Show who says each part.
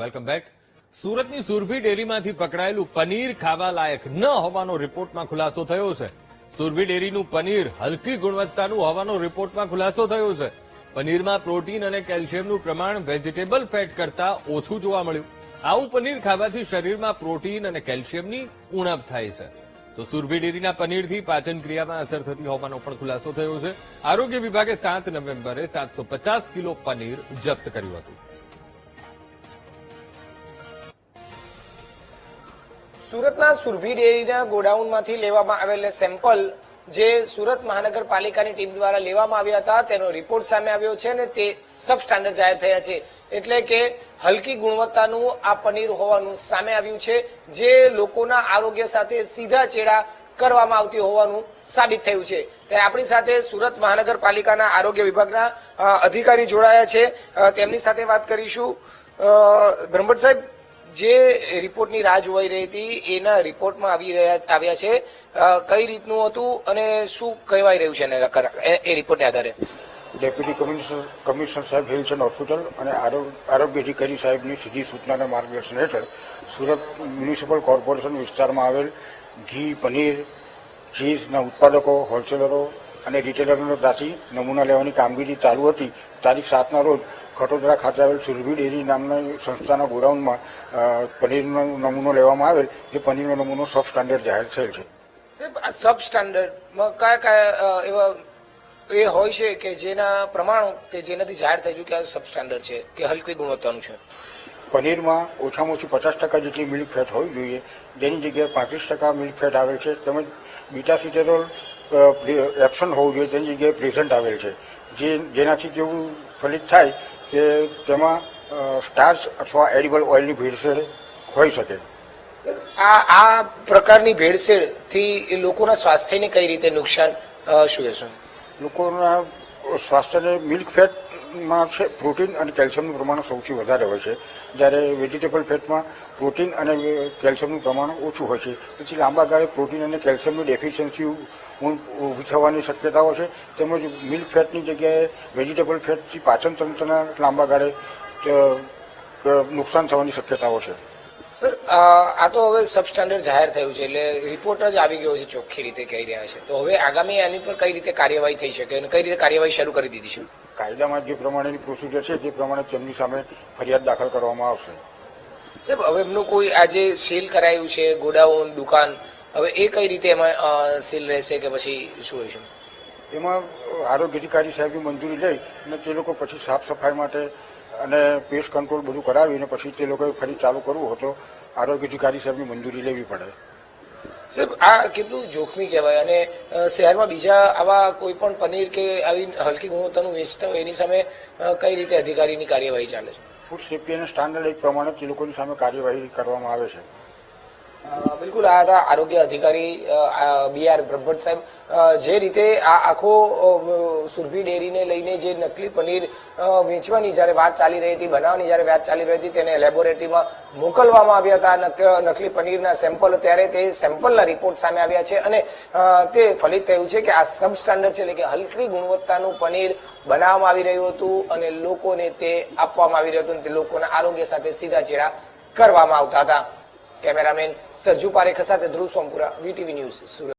Speaker 1: Welcome back. સુરતની સુરભી ડેરીમાંથી પકડાયેલું પનીર ખાવા લાયક ન હોવાનો રિપોર્ટમાં ખુલાસો થયો છે. સુરભી ડેરીનું પનીર હલકી ગુણવત્તાનું હોવાનો રિપોર્ટમાં ખુલાસો થયો છે. પનીરમાં પ્રોટીન અને કેલ્શિયમનું પ્રમાણ વેજીટેબલ ફેટ કરતા ઓછું જોવા મળ્યું. આવું પનીર ખાવાથી શરીરમાં પ્રોટીન અને કેલ્શિયમની ઉણપ થાય છે. તો સુરભી ડેરીના પનીરથી પાચન ક્રિયામાં અસર થતી હોવાનો પણ ખુલાસો થયો છે. આરોગ્ય વિભાગે 7 નવેમ્બરે 750 કિલો પનીર જપ્ત કર્યું હતું.
Speaker 2: સુરતના સુરભી ડેરીના ગોડાઉનમાંથી લેવામાં આવેલા સેમ્પલ જે સુરત મહાનગરપાલિકાની ટીમ દ્વારા લેવામાં આવ્યા હતા તેનો રિપોર્ટ સામે આવ્યો છે અને તે સબ સ્ટાન્ડર્ડ જાહેર થયા છે. એટલે કે હલકી ગુણવત્તાનું આ પનીર હોવાનું સામે આવ્યું છે, જે લોકોના આરોગ્ય સાથે સીધા ચેડા કરવામાં આવતી હોવાનું સાબિત થયું છે. ત્યારે આપણી સાથે સુરત મહાનગરપાલિકાના આરોગ્ય વિભાગના અધિકારી જોડાયા છે, તેમની સાથે વાત કરીશું. બ્રહ્મભટ્ટ સાહેબ, જે રિપોર્ટની રાહ જોવાઈ રહી હતી એના રિપોર્ટમાં આવ્યા છે, કઈ રીતનું હતું અને શું કહેવાય રહ્યું છે એ રિપોર્ટને આધારે?
Speaker 3: ડેપ્યુટી કમિશનર સાહેબ હેલ્થ એન્ડ હોસ્પિટલ અને આરોગ્ય અધિકારી સાહેબની સીધી સૂચનાના માર્ગદર્શન હેઠળ સુરત મ્યુનિસિપલ કોર્પોરેશન વિસ્તારમાં આવેલ ઘી, પનીર, ચીઝના ઉત્પાદકો, હોલસેલરો અને રિટેલરનો ત્યાંથી નમૂના લેવાની કામગીરી ચાલુ હતી. તારીખ 7ના રોજ ખટોદરા ખાતે આવેલ સુરભી ડેરી નામના સંસ્થાના ગોડાઉનમાં પનીરનો નમૂનો લેવામાં આવેલ, જે પનીરનો નમૂનો સબ સ્ટાન્ડર્ડ જાહેર થયેલ છે.
Speaker 2: આ સબ સ્ટાન્ડર્ડમાં કયા એવા એ હોય છે કે જેના પ્રમાણો કે જેનાથી જાહેર થઈ ગયું કે આ સબ સ્ટાન્ડર્ડ છે કે હલકી ગુણવત્તાનું છે?
Speaker 3: પનીરમાં ઓછામાં ઓછી 50% જેટલી મિલ્ક ફેટ હોવી જોઈએ, જેની જગ્યાએ 35% મિલ્ક ફેટ આવેલ છે. તેમજ બીટાસિટેરોલ એબસન્ટ હોવું જોઈએ, તેની જગ્યાએ પ્રેઝન્ટ આવેલ છે, જેનાથી જેવું ફલિત થાય કે તેમાં સ્ટાર્ચ અથવા એડિબલ ઓઇલની ભેળસેળ હોઈ શકે.
Speaker 2: આ પ્રકારની ભેળસેળથી લોકોના સ્વાસ્થ્યને કઈ રીતે નુકસાન શું રહેશે?
Speaker 3: લોકોના સ્વાસ્થ્યને મિલ્ક ફેટમાં છે પ્રોટીન અને કેલ્શિયમનું પ્રમાણ સૌથી વધારે હોય છે, જ્યારે વેજીટેબલ ફેટમાં પ્રોટીન અને કેલ્શિયમનું પ્રમાણ ઓછું હોય છે. તેથી લાંબા ગાળે પ્રોટીન અને કેલ્શિયમની ડેફિશિયન્સી ઊભી થવાની શક્યતાઓ છે. તેમજ મિલ્ક ફેટની જગ્યાએ વેજીટેબલ ફેટથી પાચન તંત્રના લાંબા ગાળે નુકસાન થવાની શક્યતાઓ છે.
Speaker 2: સર, આ તો હવે સબ સ્ટાન્ડર્ડ જાહેર થયું છે એટલે રિપોર્ટ જ આવી ગયો છે, ચોખ્ખી રીતે કહી રહ્યા છે. તો હવે આગામી આની પર કઈ રીતે કાર્યવાહી થઈ શકે અને કઈ રીતે કાર્યવાહી શરૂ કરી દીધી છે?
Speaker 3: કાયદામાં જે પ્રમાણેની પ્રોસિજર છે તે પ્રમાણે તેમની સામે ફરિયાદ દાખલ કરવામાં આવશે.
Speaker 2: સાહેબ, હવે એમનું કોઈ આજે સીલ કરાયું છે ગોડાઉન, દુકાન, હવે એ કઈ રીતે એમાં સીલ રહેશે કે પછી શું હોય છે?
Speaker 3: એમાં આરોગ્ય અધિકારી સાહેબની મંજૂરી લઈ અને તે લોકો પછી સાફ સફાઈ માટે અને પેસ્ટ કંટ્રોલ બધું કરાવીને પછી તે લોકોએ ફરી ચાલુ કરવું હોય તો આરોગ્ય અધિકારી સાહેબની મંજૂરી લેવી પડે.
Speaker 2: સાહેબ, આ કેટલું જોખમી કહેવાય અને શહેરમાં બીજા આવા કોઈ પણ પનીર કે આવી હલકી ગુણવત્તાનું વેચતા હોય એની સામે કઈ રીતે અધિકારીની કાર્યવાહી ચાલે છે?
Speaker 3: ફૂડ સેફ્ટી અને સ્ટાન્ડર્ડ એક પ્રમાણે તે લોકોની સામે કાર્યવાહી કરવામાં આવે છે.
Speaker 2: બિલકુલ, આ હતા આરોગ્ય અધિકારી BR બ્રહ્મભટ્ટ સાહેબ. જે રીતે આ આખો સુરભી ડેરીને લઈને જે નકલી પનીર વેચવાની જયારે વાત ચાલી રહી હતી, બનાવવાની જયારે વાત ચાલી રહી હતી, તેને લેબોરેટરીમાં મોકલવામાં આવ્યા હતા નકલી પનીરના સેમ્પલ. ત્યારે તે સેમ્પલના રિપોર્ટ સામે આવ્યા છે અને તે ફલિત થયું છે કે આ સબ સ્ટાન્ડર્ડ છે, એટલે કે હલકી ગુણવત્તાનું પનીર બનાવવામાં આવી રહ્યું હતું અને લોકોને તે આપવામાં આવી રહ્યું હતું અને તે લોકોના આરોગ્ય સાથે સીધા ચેડા કરવામાં આવતા હતા. કેમેરામેન સરજુ પારેખ સાથે ધ્રુવ સોમપુરા, VTV ન્યૂઝ, સુરત.